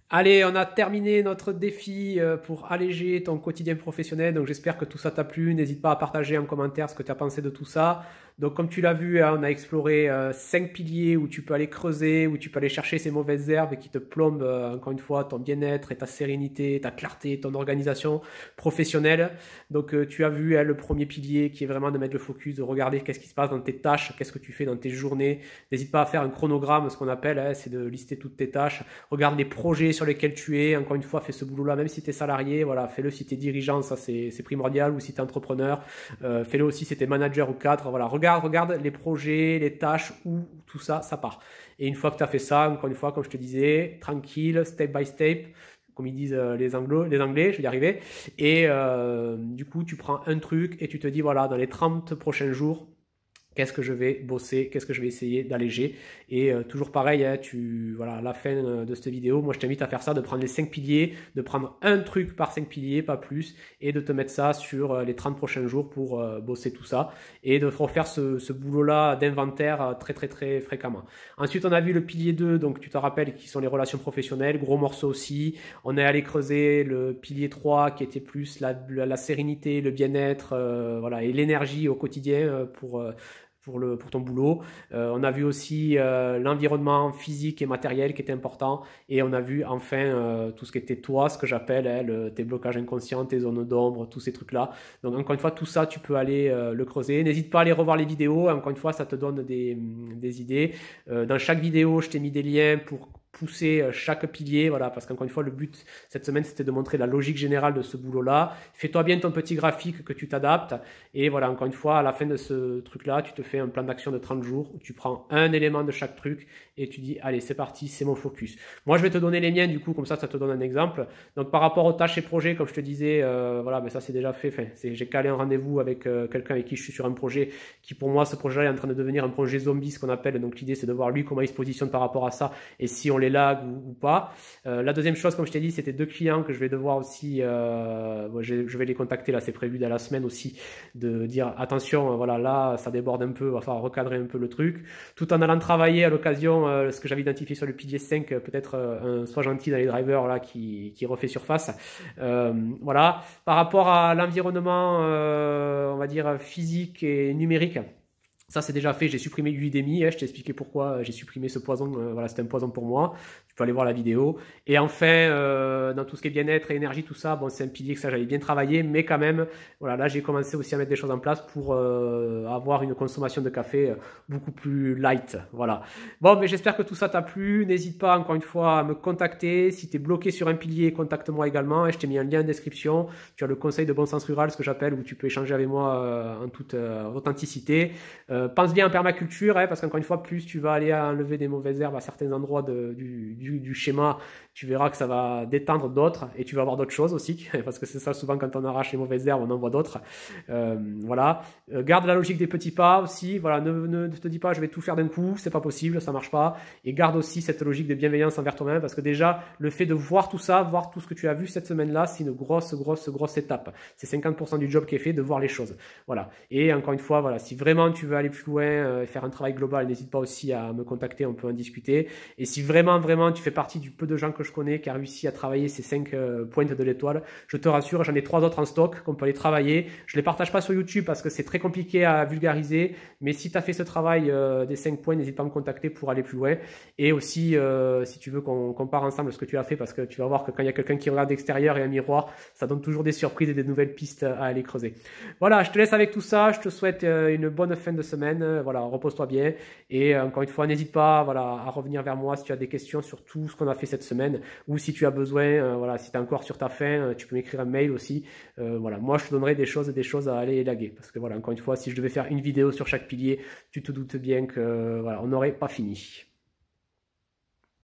Allez, on a terminé notre défi pour alléger ton quotidien professionnel. Donc j'espère que tout ça t'a plu. N'hésite pas à partager en commentaire ce que tu as pensé de tout ça. Donc comme tu l'as vu, hein, on a exploré 5 piliers où tu peux aller creuser, où tu peux aller chercher ces mauvaises herbes qui te plombent, encore une fois, ton bien-être et ta sérénité, ta clarté, ton organisation professionnelle. Donc tu as vu, hein, le premier pilier qui est vraiment de mettre le focus, de regarder qu'est-ce qui se passe dans tes tâches, qu'est-ce que tu fais dans tes journées. N'hésite pas à faire un chronogramme, ce qu'on appelle, hein, c'est de lister toutes tes tâches. Regarde les projets sur lesquels tu es. Encore une fois, fais ce boulot-là, même si tu es salarié. Voilà, fais-le si tu es dirigeant, ça c'est primordial, ou si tu es entrepreneur. Fais-le aussi si tu es manager ou cadre. Voilà, regarde les projets, les tâches, où tout ça, ça part. Et une fois que tu as fait ça, encore une fois, comme je te disais, tranquille, step by step, comme ils disent les Anglais, je vais y arriver. Et du coup, tu prends un truc et tu te dis, voilà, dans les 30 prochains jours, qu'est-ce que je vais bosser, qu'est-ce que je vais essayer d'alléger. Et toujours pareil, hein, voilà, à la fin de cette vidéo, moi je t'invite à faire ça, de prendre les 5 piliers, de prendre un truc par 5 piliers, pas plus, et de te mettre ça sur les 30 prochains jours pour bosser tout ça, et de refaire ce boulot-là d'inventaire très fréquemment. Ensuite, on a vu le pilier 2, donc tu te rappelles, qui sont les relations professionnelles, gros morceau aussi. On est allé creuser le pilier 3, qui était plus la sérénité, le bien-être, voilà, et l'énergie au quotidien pour ton boulot. On a vu aussi l'environnement physique et matériel qui était important. Et on a vu enfin tout ce qui était toi, ce que j'appelle, hein, tes blocages inconscients, tes zones d'ombre, tous ces trucs-là. Donc encore une fois, tout ça, tu peux aller le creuser. N'hésite pas à aller revoir les vidéos. Encore une fois, ça te donne des idées. Dans chaque vidéo, je t'ai mis des liens pour pousser chaque pilier, voilà, parce qu'encore une fois, le but cette semaine, c'était de montrer la logique générale de ce boulot-là. Fais-toi bien ton petit graphique que tu t'adaptes, et voilà, encore une fois, à la fin de ce truc-là, tu te fais un plan d'action de 30 jours, où tu prends un élément de chaque truc, et tu dis, allez, c'est parti, c'est mon focus. Moi, je vais te donner les miens, du coup, comme ça te donne un exemple. Donc, par rapport aux tâches et projets, comme je te disais, voilà, mais ça, c'est déjà fait. Enfin, j'ai calé un rendez-vous avec quelqu'un avec qui je suis sur un projet, qui pour moi, ce projet-là est en train de devenir un projet zombie, ce qu'on appelle. Donc, l'idée, c'est de voir lui comment il se positionne par rapport à ça, et si on les lag ou pas. La deuxième chose, comme je t'ai dit, c'était 2 clients que je vais devoir aussi, je vais les contacter, là c'est prévu dans la semaine aussi, de dire attention, voilà, là ça déborde un peu, il va falloir recadrer un peu le truc, tout en allant travailler à l'occasion, ce que j'avais identifié sur le pilier 5, peut-être un sois gentil dans les drivers là qui refait surface. Voilà, par rapport à l'environnement, on va dire physique et numérique, ça c'est déjà fait, j'ai supprimé Udemy, hein, je t'ai expliqué pourquoi j'ai supprimé ce poison, voilà, c'était un poison pour moi, tu peux aller voir la vidéo. Et enfin, dans tout ce qui est bien-être et énergie, tout ça, bon c'est un pilier que ça j'avais bien travaillé, mais quand même, voilà, là j'ai commencé aussi à mettre des choses en place pour avoir une consommation de café beaucoup plus light, voilà. Bon, mais j'espère que tout ça t'a plu, n'hésite pas encore une fois à me contacter, si tu es bloqué sur un pilier, contacte-moi également, et je t'ai mis un lien en description, tu as le conseil de bon sens rural, ce que j'appelle, où tu peux échanger avec moi en toute authenticité. Pense bien en permaculture, hein, parce qu'encore une fois, plus tu vas aller enlever des mauvaises herbes à certains endroits du schéma, tu verras que ça va détendre d'autres, et tu vas avoir d'autres choses aussi, parce que c'est ça souvent quand on arrache les mauvaises herbes, on en voit d'autres. Voilà. Garde la logique des petits pas aussi, voilà, ne te dis pas je vais tout faire d'un coup, c'est pas possible, ça marche pas, et garde aussi cette logique de bienveillance envers toi-même, parce que déjà, le fait de voir tout ça, voir tout ce que tu as vu cette semaine-là, c'est une grosse étape. C'est 50% du job qui est fait, de voir les choses. Voilà. Et encore une fois, voilà, si vraiment tu veux aller plus loin et faire un travail global, n'hésite pas aussi à me contacter, on peut en discuter. Et si vraiment tu fais partie du peu de gens que je connais qui a réussi à travailler ces 5 pointes de l'étoile, je te rassure, j'en ai 3 autres en stock qu'on peut aller travailler. Je les partage pas sur YouTube parce que c'est très compliqué à vulgariser, mais si tu as fait ce travail des 5 points, n'hésite pas à me contacter pour aller plus loin. Et aussi, si tu veux qu'on compare ensemble ce que tu as fait, parce que tu vas voir que quand il y a quelqu'un qui regarde d'extérieur et un miroir, ça donne toujours des surprises et des nouvelles pistes à aller creuser. Voilà, je te laisse avec tout ça, je te souhaite une bonne fin de semaine, voilà, repose-toi bien, et encore une fois, n'hésite pas, voilà, à revenir vers moi si tu as des questions sur tout ce qu'on a fait cette semaine, ou si tu as besoin, voilà, si tu es encore sur ta faim, tu peux m'écrire un mail aussi, voilà, moi je te donnerai des choses à aller élaguer, parce que voilà, encore une fois, si je devais faire une vidéo sur chaque pilier, tu te doutes bien que, voilà, on n'aurait pas fini.